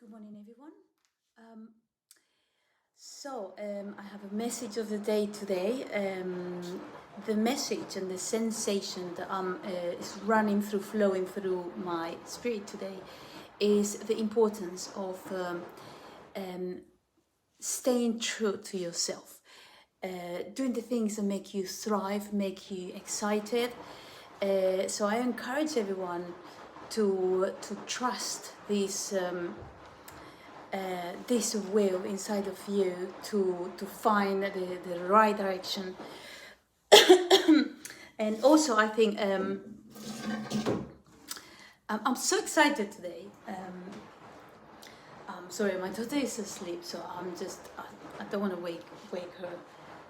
Good morning, everyone. Um, I have a message of the day today. The message and the sensation that is running through, flowing through my spirit today, is the importance of um, staying true to yourself, doing the things that make you thrive, make you excited. So I encourage everyone to trust this. This will inside of you to find the right direction. And also I think I'm so excited today. I'm sorry, my daughter is asleep, so I don't want to wake her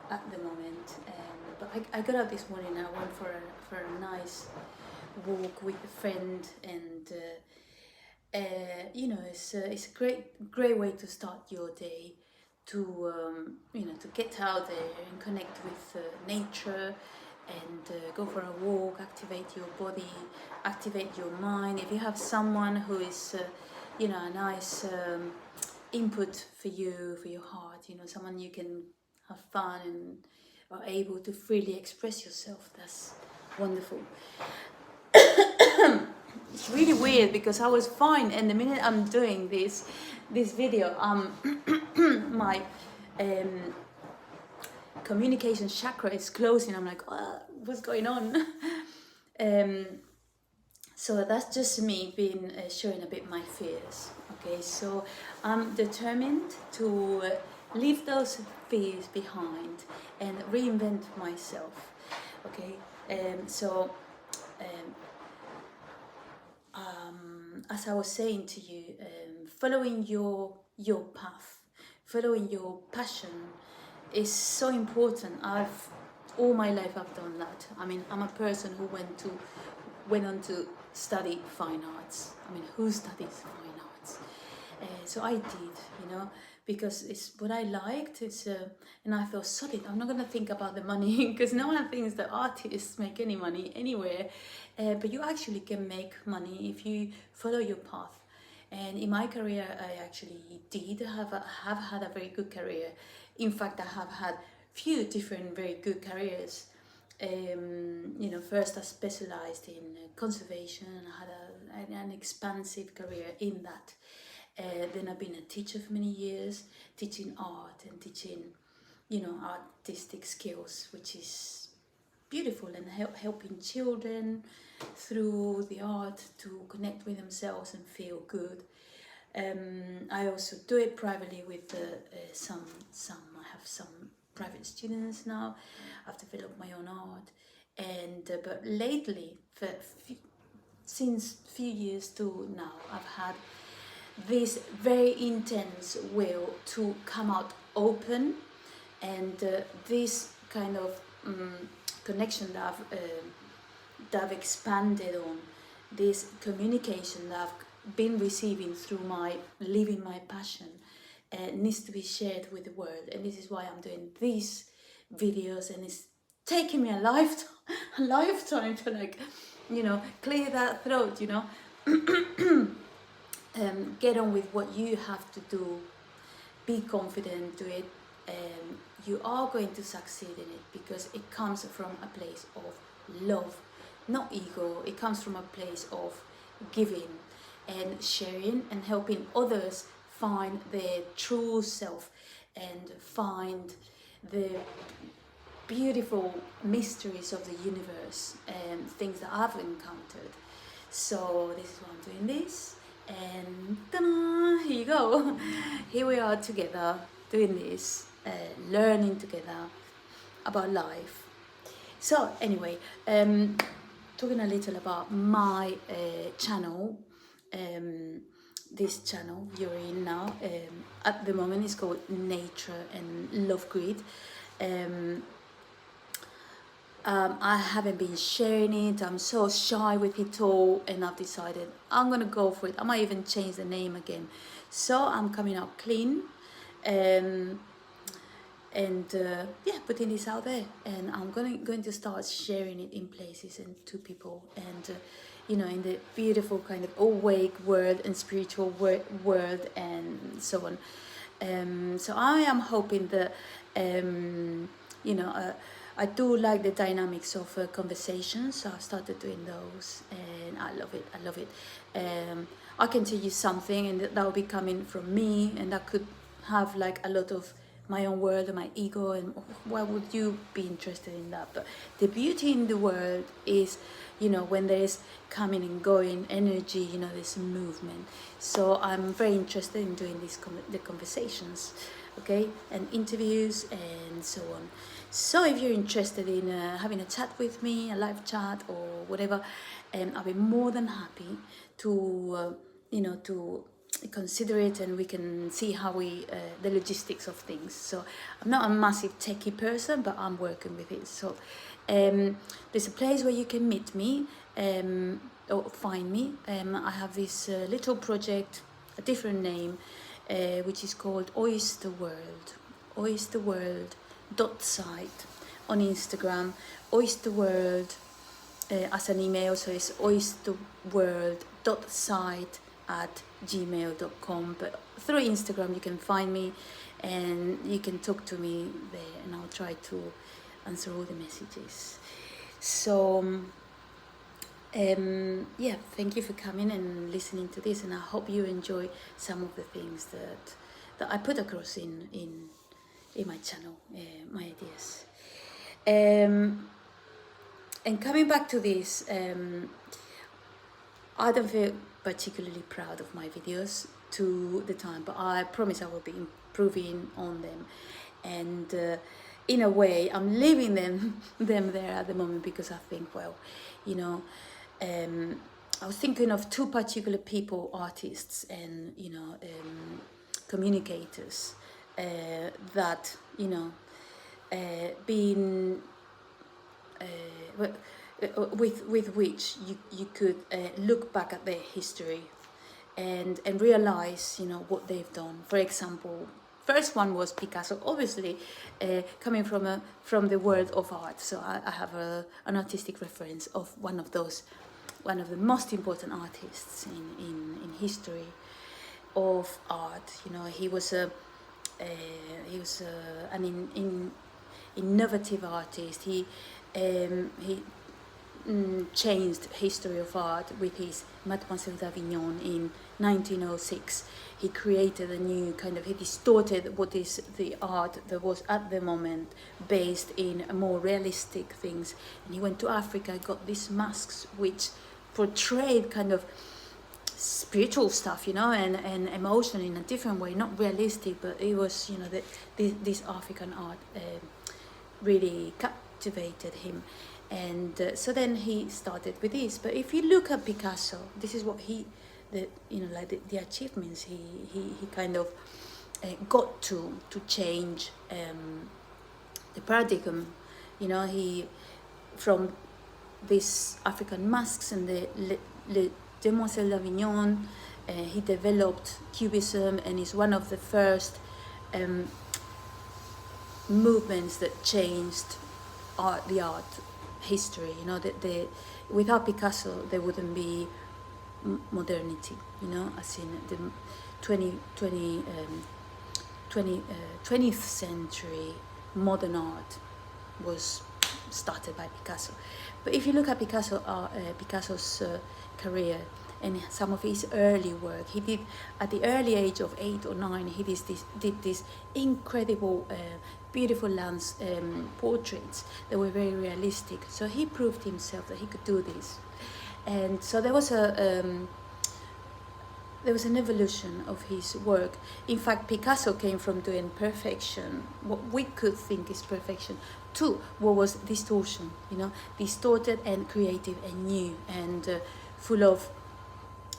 at the moment. But I got up this morning and I went for a nice walk with a friend, and it's a great way to start your day, to to get out there and connect with nature, and go for a walk, activate your body, activate your mind. If you have someone who is a nice input for you, for your heart, someone you can have fun and are able to freely express yourself, that's wonderful. It's really weird because I was fine, and the minute I'm doing this video, my communication chakra is closing. I'm like, what's going on? um, so that's just me being showing a bit my fears. Okay, so I'm determined to leave those fears behind and reinvent myself. Okay, um, as I was saying to you, following your path, following your passion is so important. All my life I've done that. I mean, I'm a person who went on to study fine arts. I mean, who studies fine arts? So I did, because it's what I liked. And I felt solid. I'm not gonna think about the money because no one thinks that artists make any money anywhere. But you actually can make money if you follow your path. And in my career, I actually did have had a very good career. In fact, I have had few different very good careers. First I specialized in conservation, and I had an expansive career in that. Then I've been a teacher for many years, teaching art and teaching, artistic skills, which is beautiful, and helping children through the art to connect with themselves and feel good. I also do it privately with some. I have some private students now. I've developed my own art, and but lately, since few years to now, I've had this very intense will to come out open, and this kind of connection that I've expanded on, this communication that I've been receiving through my living my passion, needs to be shared with the world. And this is why I'm doing these videos, and it's taking me a lifetime a lifetime to clear that throat, get on with what you have to do. Be confident, do it. You are going to succeed in it because it comes from a place of love, not ego. It comes from a place of giving and sharing and helping others find their true self and find the beautiful mysteries of the universe and things that I've encountered. So this is why I'm doing this, and ta-da, here you go. Here we are together doing this, learning together about life. So anyway, talking a little about my channel. This channel you're in now, at the moment, is called Nature and Love Grid. I haven't been sharing it. I'm so shy with it all, and I've decided I'm gonna go for it. I might even change the name again. So I'm coming out clean, and putting this out there, and I'm going to start sharing it in places and to people, and in the beautiful kind of awake world and spiritual world and so on. So I am hoping that, I do like the dynamics of conversations, so I've started doing those, and I love it. I love it. I can tell you something, and that will be coming from me, and that could have like a lot of my own world and my ego, and why would you be interested in that? But the beauty in the world is, when there is coming and going energy, there's movement. So I'm very interested in doing the conversations, okay, and interviews and so on. So if you're interested in having a chat with me, a live chat or whatever, I'll be more than happy to, to consider it, and we can see how the logistics of things. So I'm not a massive techie person, but I'm working with it. So there's a place where you can meet me or find me. I have this little project, a different name, which is called Oyster World. Oyster World .site on Instagram. Oyster World as an email, so it's oysterworld.site@gmail.com. But through Instagram you can find me and you can talk to me there, and I'll try to answer all the messages. So yeah, thank you for coming and listening to this, and I hope you enjoy some of the things that I put across in my channel, my ideas. And coming back to this, I don't feel particularly proud of my videos to the time, but I promise I will be improving on them. And in a way, I'm leaving them there at the moment, because I think, well, I was thinking of two particular people, artists and communicators, that being with which you could look back at their history and realize what they've done. For example, first one was Picasso, obviously coming from the world of art. So I have an artistic reference of one of the most important artists in history of art. He was an innovative artist. He changed history of art with his Mademoiselle d'Avignon in 1906. He created a new he distorted what is the art that was at the moment, based in more realistic things. And he went to Africa, got these masks which portrayed kind of spiritual stuff, and emotion in a different way, not realistic, but it was, this African art really captivated him. And so then he started with this. But if you look at Picasso, this is what the achievements he kind of got to change the paradigm. He, from these African masks and the Demoiselle d'Avignon, he developed Cubism, and is one of the first movements that changed the art history. Without Picasso there wouldn't be modernity, as in the 20th century modern art was started by Picasso. But if you look at Picasso's career and some of his early work, he did, at the early age of 8 or 9, he did this incredible beautiful portraits that were very realistic. So he proved himself that he could do this. And so there was an evolution of his work. In fact, Picasso came from doing perfection, what we could think is perfection, to what was distortion, distorted and creative and new and full of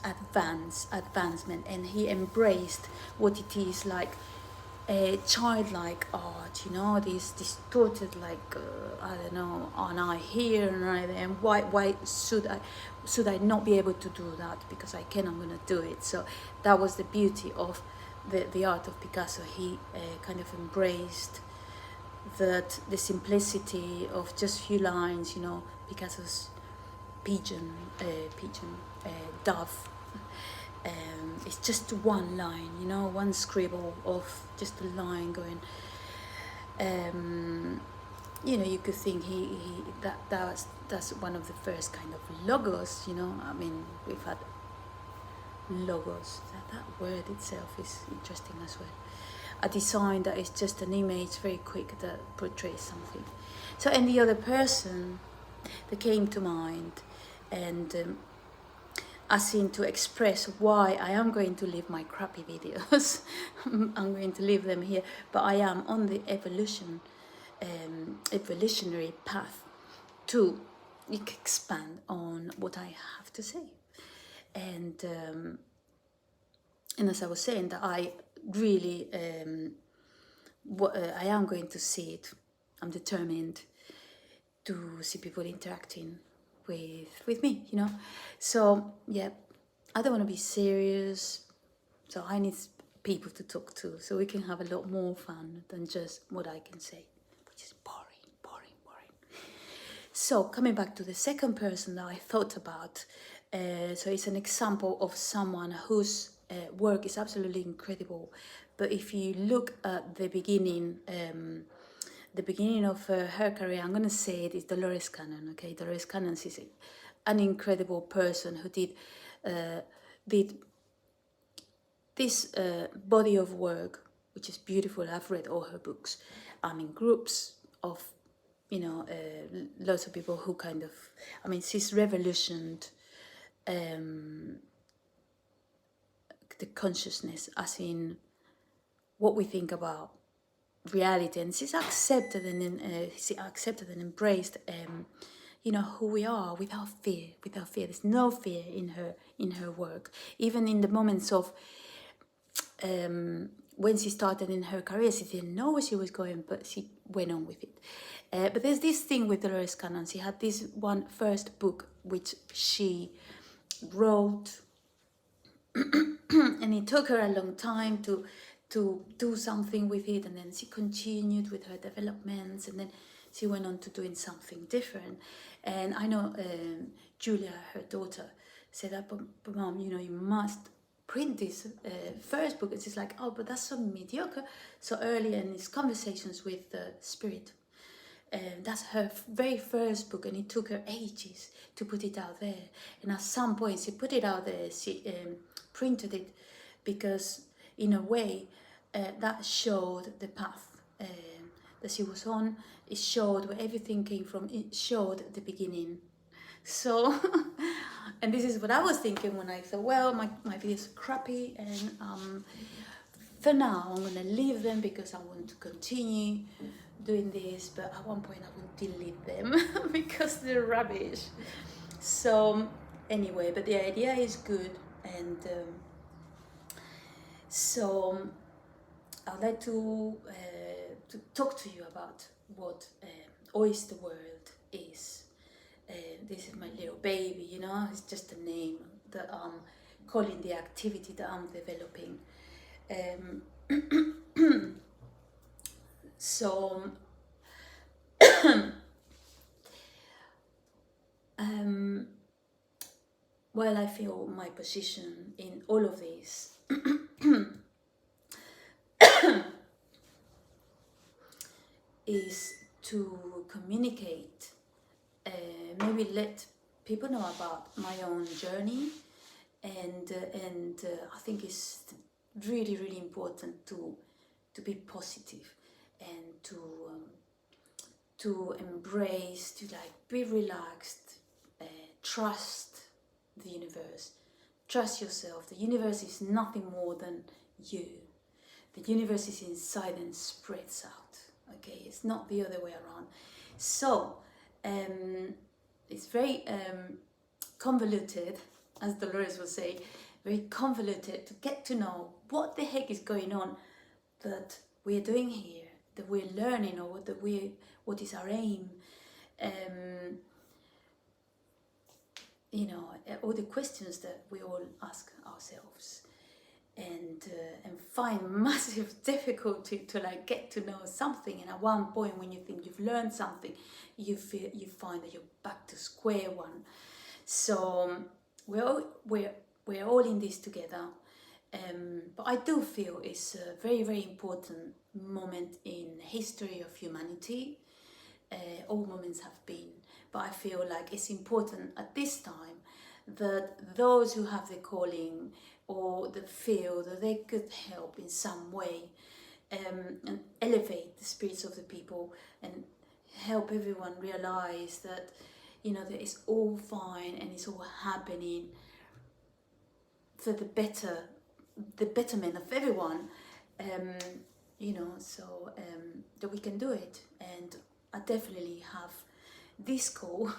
advancement. And he embraced what it is like a childlike art, this distorted, I don't know, an eye here and eye there, and why should I not be able to do that? Because I can, I'm gonna do it. So that was the beauty of the art of Picasso. He kind of embraced the simplicity of just few lines. Picasso's pigeon, dove. It's just one line, you know, one scribble of just a line going. You know, you could think that's one of the first kind of logos, you know. I mean, we've had logos. That word itself is interesting as well. A design that is just an image, very quick, that portrays something. So, and the other person that came to mind, and as in to express why I am going to leave my crappy videos. I'm going to leave them here, but I am on the evolutionary path to expand on what I have to say. And as I was saying, that I really, I am going to see it. I'm determined to see people interacting with me, you know. So yeah, I don't want to be serious, so I need people to talk to, so we can have a lot more fun than just what I can say, which is boring. So coming back to the second person that I thought about, so it's an example of someone whose work is absolutely incredible, but if you look at the beginning of her career, I'm going to say it is Dolores Cannon. Okay, Dolores Cannon is an incredible person who did this body of work, which is beautiful. I've read all her books. I'm in groups of, you know, lots of people who kind of, I mean, she's revolutioned the consciousness, as in what we think about reality, and she's accepted and embraced, you know, who we are without fear. There's no fear in her work, even in the moments of when she started in her career. She didn't know where she was going, but she went on with it. But there's this thing with Dolores Cannon. She had this one first book which she wrote, and it took her a long time to do something with it, and then she continued with her developments, and then she went on to doing something different. And I know Julia, her daughter, said that, but mom, you know, you must print this first book. And she's like, oh, but that's so mediocre, so early, and it's Conversations with the Spirit. That's her very first book, and it took her ages to put it out there. And at some point she put it out there, she printed it, because in a way that showed the path that she was on. It showed where everything came from. It showed the beginning. So and this is what I was thinking when I thought, well, my videos are crappy, and for now I'm gonna leave them because I want to continue doing this, but at one point I will delete them because they're rubbish. So anyway, but the idea is good, and so I'd like to talk to you about what Oyster World is. This is my little baby, you know, it's just a name that I'm calling the activity that I'm developing. So while I feel my position in all of this is to communicate, maybe let people know about my own journey, and I think it's really, really important to be positive, and to embrace, to like be relaxed, trust the universe, trust yourself. The universe is nothing more than you. The universe is inside and spreads out. Okay, it's not the other way around. So it's very convoluted, as Dolores would say, very convoluted to get to know what the heck is going on that we're doing here, that we're learning, or what is our aim. You know, all the questions that we all ask ourselves, and find massive difficulty to like get to know something. And at one point, when you think you've learned something, you find that you're back to square one. So we're all in this together. But I do feel it's a very, very important moment in history of humanity. All moments have been, but I feel like it's important at this time that those who have the calling or the feel that they could help in some way, and elevate the spirits of the people and help everyone realize that, that it's all fine and it's all happening for the betterment of everyone. um, so that we can do it, and I definitely have this call.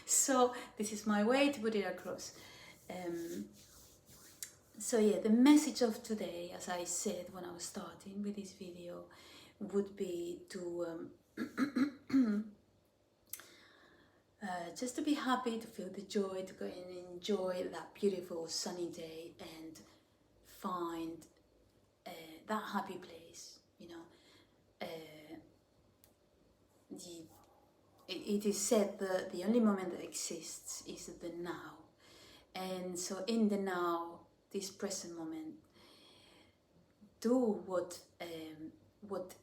So this is my way to put it across. um, so yeah, the message of today, as I said when I was starting with this video, would be to just to be happy, to feel the joy, to go and enjoy that beautiful sunny day and find that happy place. The, it is said that the only moment that exists is the now. And so in the now, this present moment, do what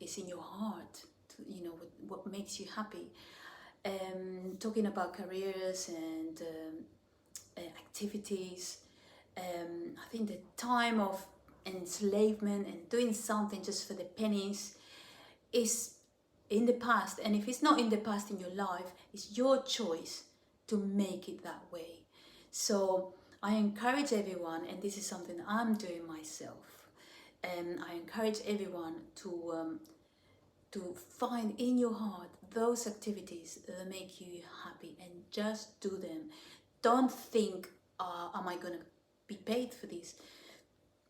is in your heart, what makes you happy. Talking about careers and activities, I think the time of enslavement and doing something just for the pennies is in the past. And if it's not in the past in your life, it's your choice to make it that way. So I encourage everyone, and this is something I'm doing myself, and I encourage everyone to find in your heart those activities that make you happy, and just do them. Don't think, am I going to be paid for this?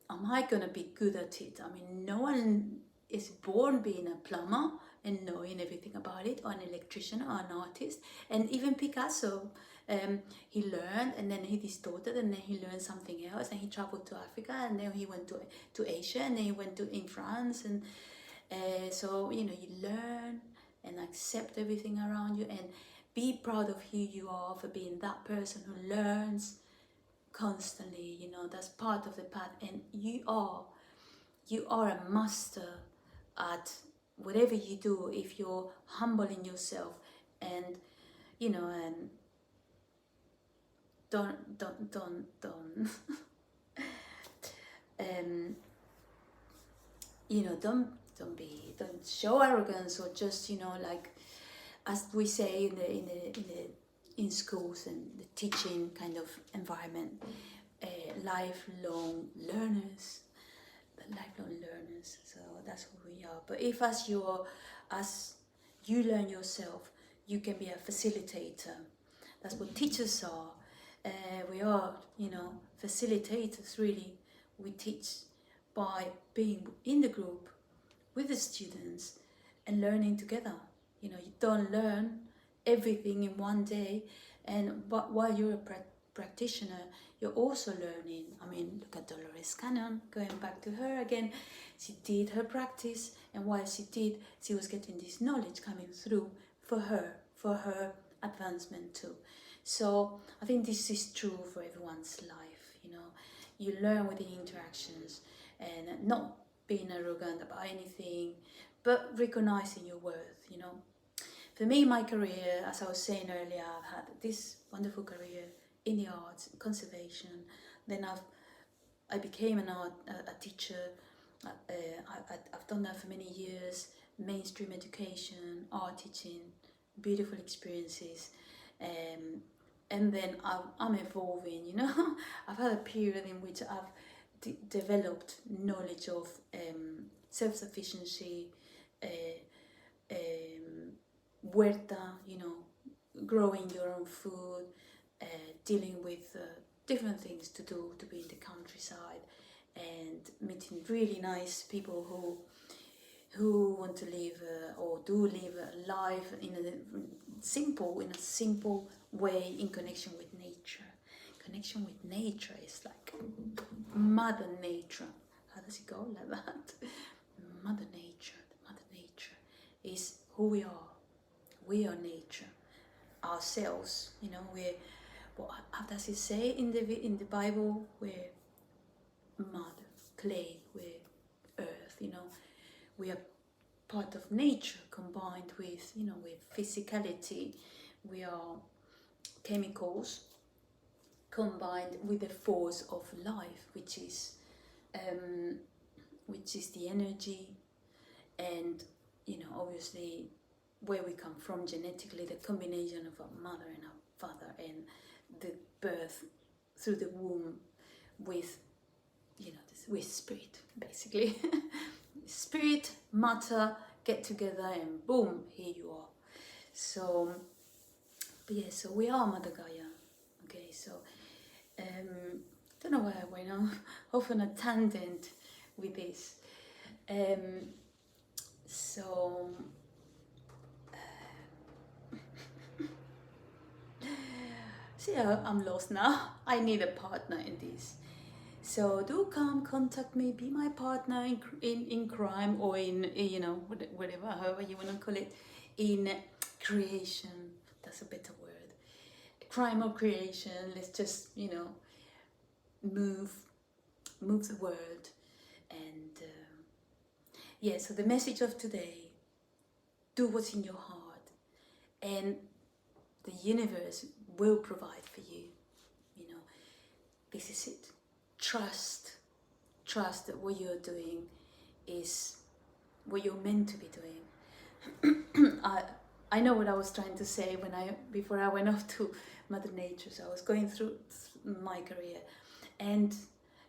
Am I going to be good at it? I mean, no one is born being a plumber and knowing everything about it, or an electrician, or an artist. And even Picasso, he learned, and then he distorted, and then he learned something else, and he traveled to Africa, and then he went to Asia, and then he went to in France. And so you learn and accept everything around you, and be proud of who you are for being that person who learns constantly. That's part of the path, and you are a master at whatever you do if you're humbling yourself, and and don't um don't show arrogance, or just like, as we say in schools and the teaching kind of environment, lifelong learners. Lifelong learners. So that's who we are. But if as you learn yourself, you can be a facilitator. That's what teachers are. We are, facilitators, really. We teach by being in the group with the students and learning together. You don't learn everything in one day, but while you're a practitioner, you're also learning. I mean, look at Dolores Cannon, going back to her again. She did her practice, and while she did, she was getting this knowledge coming through for her advancement too. So I think this is true for everyone's life. You learn with the interactions, and not being arrogant about anything, but recognizing your worth. For me, my career, as I was saying earlier, I've had this wonderful career in the arts, conservation. Then I became a teacher. I've done that for many years. Mainstream education, art teaching, beautiful experiences. And then I'm evolving. I've had a period in which I've developed knowledge of self-sufficiency, huerta, growing your own food, dealing with different things to do, to be in the countryside, and meeting really nice people who want to live or do live a life in a simple way, in connection with nature. Connection with nature is like Mother Nature. How does it go like that? Mother Nature. Mother Nature is who we are. We are nature ourselves. But how does it say in the Bible? We're mud, clay, we're earth. We are part of nature combined with with physicality. We are chemicals combined with the force of life, which is the energy, and obviously where we come from genetically, the combination of our mother and our father, and the birth through the womb with with spirit, basically. Spirit, matter get together, and boom, here you are. So, but yeah, so we are Mother Gaia. Okay, so don't know where I went off on a tangent with this. So see, I'm lost now. I need a partner in this. So do come contact me, be my partner in crime, or in whatever, however you want to call it, in creation. That's a better word. Crime or creation. Let's just move the world. And yeah, so the message of today: do what's in your heart, and the universe will provide for you. This is it. Trust that what you're doing is what you're meant to be doing. I know what I was trying to say before I went off to Mother Nature. So I was going through my career, and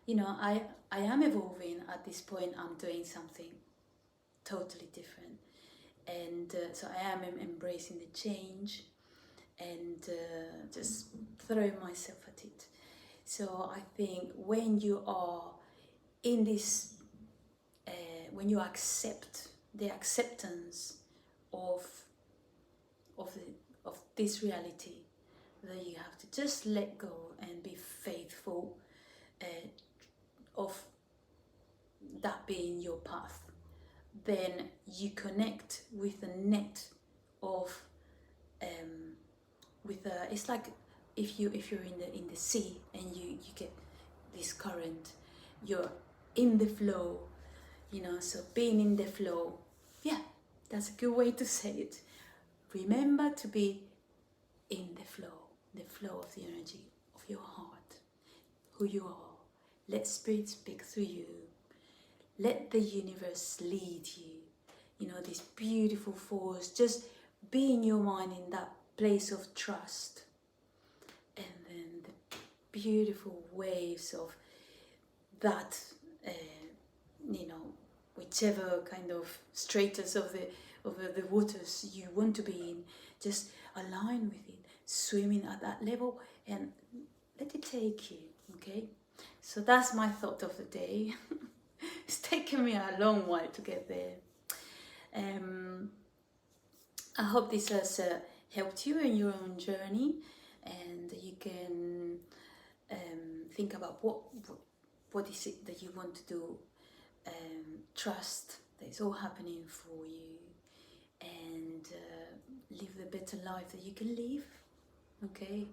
I am evolving. At this point, I'm doing something totally different, and so I am embracing the change, and just throwing myself at it. So I think when you are in this, when you accept the acceptance of this reality, that you have to just let go and be faithful of that being your path, then you connect with a net of it's like if you're in the sea and you get this current, you're in the flow, so being in the flow, yeah, that's a good way to say it. Remember to be in the flow of the energy of your heart, who you are. Let spirit speak through you. Let the universe lead you. This beautiful force. Just be in your mind in that place of trust. And then the beautiful waves of that, whichever kind of stratus of the waters you want to be in, just align with it, swimming at that level, and let it take you. Okay, so that's my thought of the day. It's taken me a long while to get there. I hope this has helped you in your own journey, and you can think about what is it that you want to do. Trust that it's all happening for you, and live the better life that you can live. Okay,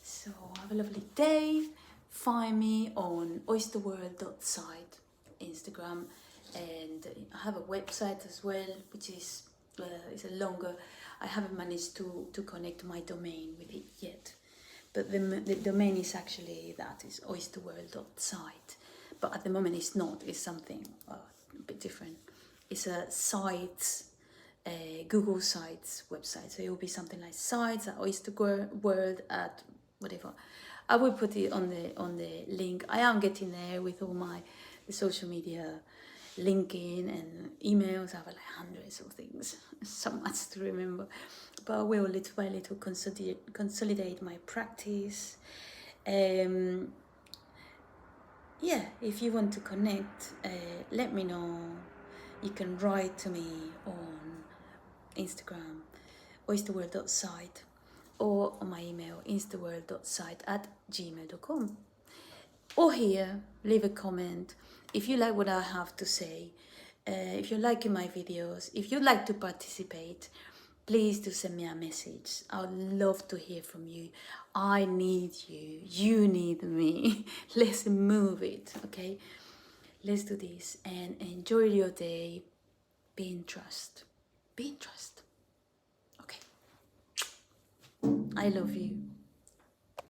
so have a lovely day. Find me on oysterworld.site, Instagram, and I have a website as well, which is a longer. I haven't managed to connect my domain with it yet, but the domain is actually oysterworld.site. But at the moment it's not. It's something a bit different. It's a sites, Google Sites website. So it will be something like sites at oysterworld at whatever. I will put it on the link. I am getting there with all the social media linking and emails. I have like hundreds of things, so much to remember. But I will little by little consolidate my practice. Yeah, if you want to connect, let me know. You can write to me on Instagram, oysterworld.site, or on my email, instaworld.site@gmail.com. Or here, leave a comment. If you like what I have to say, if you're liking my videos, if you'd like to participate, please do send me a message. I would love to hear from you. I need you. You need me. Let's move it, okay? Let's do this and enjoy your day. Be in trust. Be in trust. Okay. I love you.